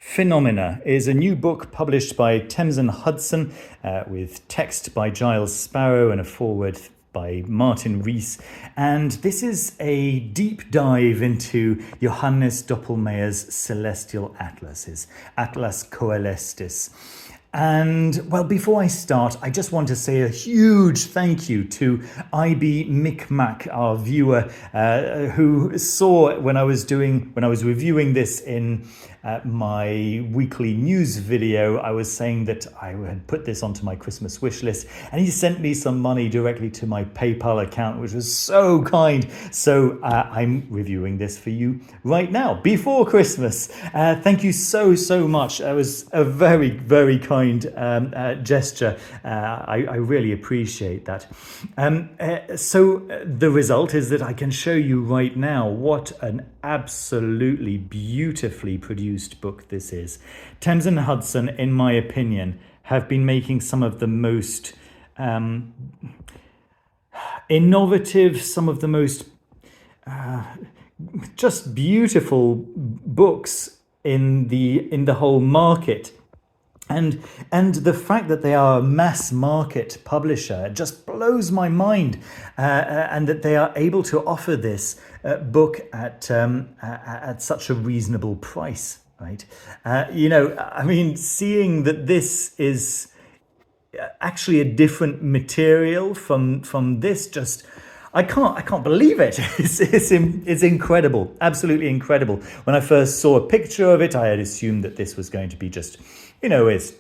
Phaenomena is a new book published by Thames and Hudson with text by Giles Sparrow and a foreword by Martin Rees. And this is a deep dive into Johannes Doppelmayr's celestial atlas, his Atlas Coelestis. And well, before I start, I just want to say a huge thank you to IBMikMaq, our viewer, who saw when I was reviewing this in my weekly news video. I was saying that I had put this onto my Christmas wish list, and he sent me some money directly to my PayPal account, which was so kind. So I'm reviewing this for you right now before Christmas. Thank you so much. It was a very, very kind gesture. I really appreciate that. So the result is that I can show you right now what an absolutely beautifully produced book this is. Thames and Hudson, in my opinion, have been making some of the most innovative, some of the most just beautiful books in the whole market. And the fact that they are a mass market publisher just blows my mind, and that they are able to offer this book at such a reasonable price, right? I mean, seeing that this is actually a different material from this, just I can't believe it. It's incredible, absolutely incredible. When I first saw a picture of it, I had assumed that this was going to be just, it's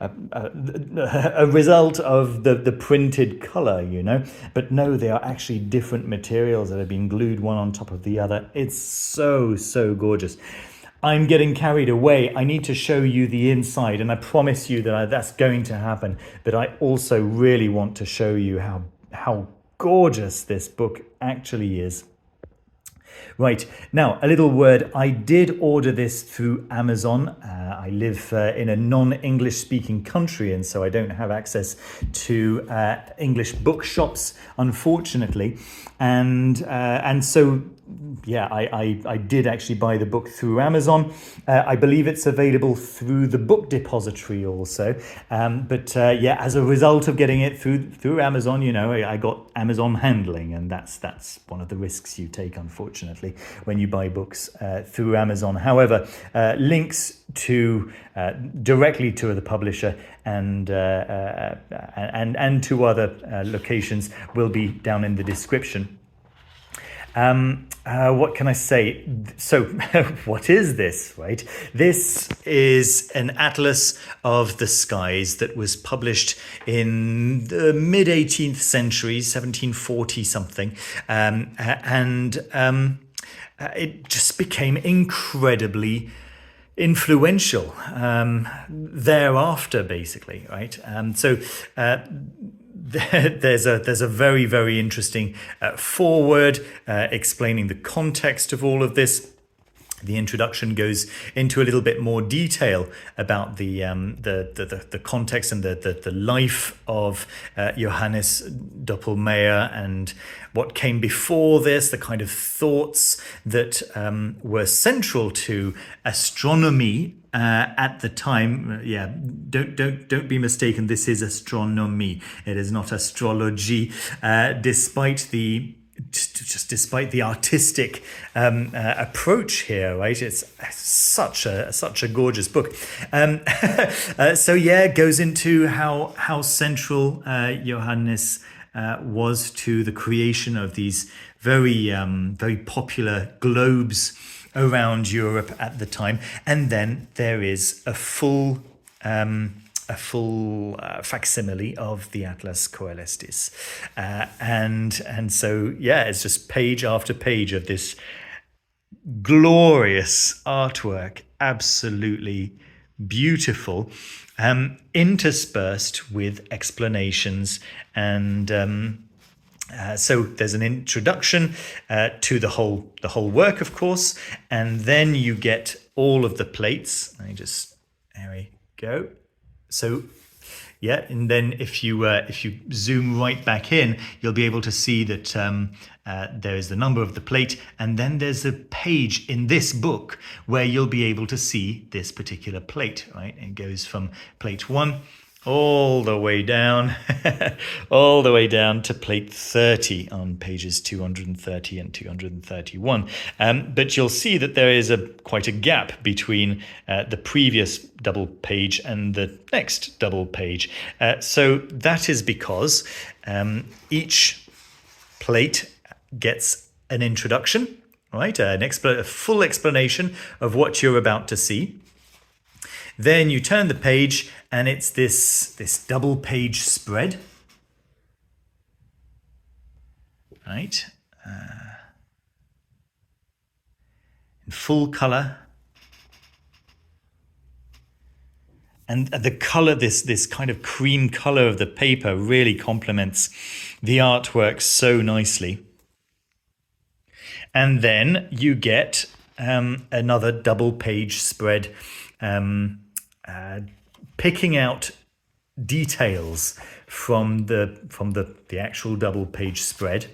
a result of the printed color, But no, they are actually different materials that have been glued one on top of the other. It's so gorgeous. I'm getting carried away. I need to show you the inside, and I promise you that that's going to happen. But I also really want to show you how gorgeous this book actually is. Right, now a little word. I did order this through Amazon. I live in a non-English speaking country, and so I don't have access to English bookshops, unfortunately. And so yeah, I did actually buy the book through Amazon. I believe it's available through the book depository also. But as a result of getting it through Amazon, I got Amazon handling, and that's one of the risks you take, unfortunately, when you buy books through Amazon. However, links to directly to the publisher and to other locations will be down in the description. What can I say? So what is this, right? This is an atlas of the skies that was published in the mid 18th century, 1740 something. It just became incredibly influential thereafter, basically, right? There's a very, very interesting foreword explaining the context of all of this. The introduction goes into a little bit more detail about the context and the life of Johannes Doppelmayr and what came before this, the kind of thoughts that were central to astronomy at the time. Don't be mistaken. This is astronomy. It is not astrology. Despite the artistic approach here, right? It's such a gorgeous book. It goes into how central Johannes was to the creation of these very popular globes around Europe at the time. And then there is a full facsimile of the Atlas Coelestis. It's just page after page of this glorious artwork, absolutely beautiful, interspersed with explanations and so there's an introduction to the whole work, of course, and then you get all of the plates. There we go. So Yeah, and then if you zoom right back in, you'll be able to see that there is the number of the plate, and then there's a page in this book where you'll be able to see this particular plate, right? It goes from plate 1 all the way down, all the way down to plate 30 on pages 230 and 231. But you'll see that there is quite a gap between the previous double page and the next double page. So that is because each plate gets an introduction, right? A full explanation of what you're about to see. Then you turn the page and it's this double page spread, right? In full color. And the color, this kind of cream color of the paper really complements the artwork so nicely. And then you get another double page spread, picking out details from the actual double page spread.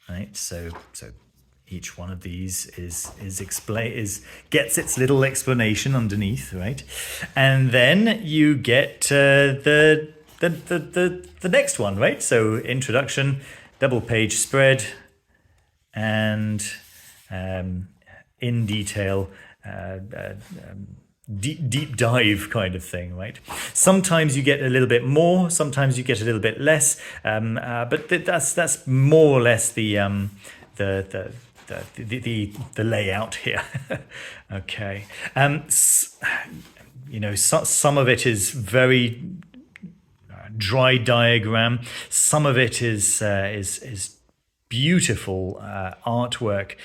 Right, so each one of these gets its little explanation underneath, right? And then you get the next one, right? So introduction, double page spread, and in detail, deep dive kind of thing, right? Sometimes you get a little bit more, sometimes you get a little bit less, but that's more or less the layout here. Okay, some of it is very dry diagram. Some of it is beautiful artwork,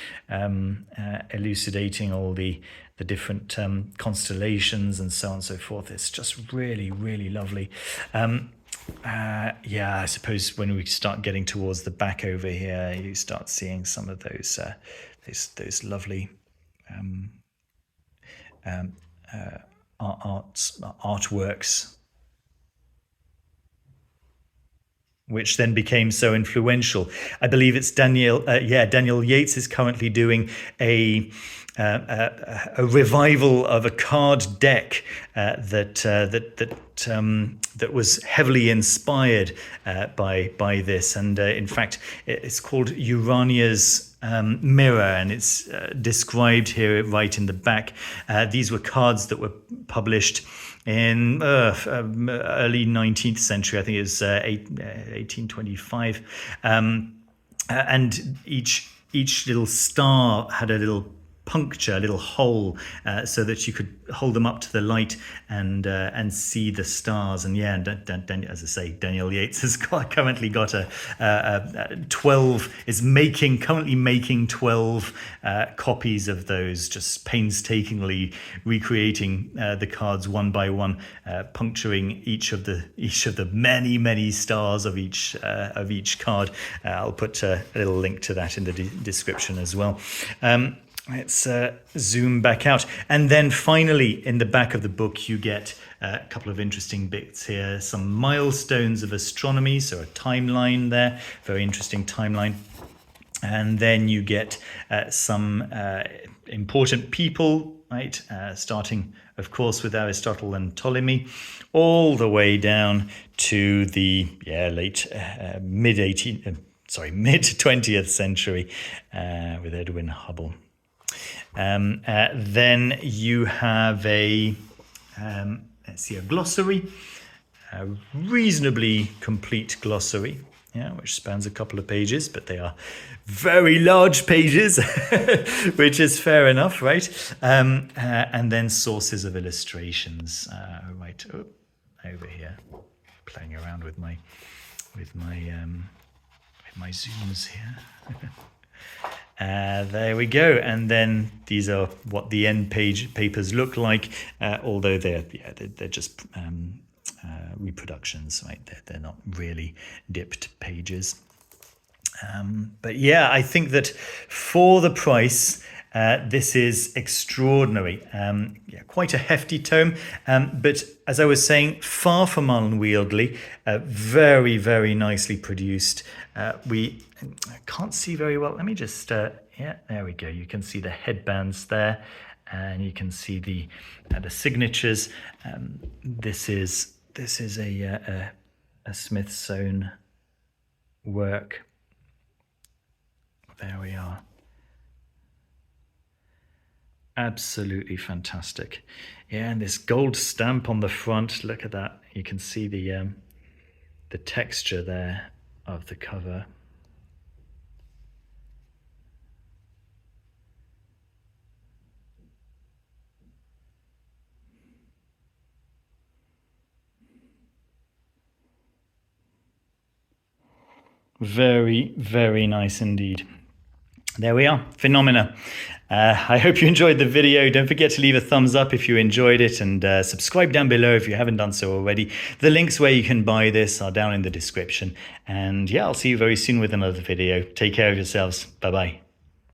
elucidating all the different constellations and so on and so forth. It's just really, really lovely. Yeah, I suppose when we start getting towards the back over here, you start seeing some of those lovely artworks, which then became so influential. I believe it's Daniel Yates is currently doing a revival of a card deck that was heavily inspired by this, and in fact it's called Urania's mirror, and it's described here right in the back. These were cards that were published in early 19th century. I think it was 1825, and each little star had a little puncture, a little hole, so that you could hold them up to the light and see the stars. And yeah, as I say, Daniel Yates has currently got currently making 12 copies of those, just painstakingly recreating the cards one by one, puncturing each of the many stars of each card. I'll put a little link to that in the description as well. Let's zoom back out. And then finally, in the back of the book, you get a couple of interesting bits here. Some milestones of astronomy, so a timeline there, very interesting timeline. And then you get some important people, right? Starting, of course, with Aristotle and Ptolemy, all the way down to the mid 20th century with Edwin Hubble. Then you have a glossary, a reasonably complete glossary, which spans a couple of pages, but they are very large pages, which is fair enough, right? And then sources of illustrations, right over here, playing around with my zooms here. There we go, and then these are what the end page papers look like, although they're just reproductions, right? They're not really dipped pages. But yeah, I think that for the price, This is extraordinary. Yeah, quite a hefty tome, but as I was saying, far from unwieldy. Very, very nicely produced. I can't see very well. Let me just, yeah, there we go. You can see the headbands there, and you can see the signatures. This is a Smithsonian work. There we are. Absolutely fantastic. Yeah, and this gold stamp on the front. Look at that. You can see the texture there of the cover. Very, very nice indeed. There we are, Phaenomena. I hope you enjoyed the video. Don't forget to leave a thumbs up if you enjoyed it, and subscribe down below if you haven't done so already. The links where you can buy this are down in the description. And yeah, I'll see you very soon with another video. Take care of yourselves. Bye-bye.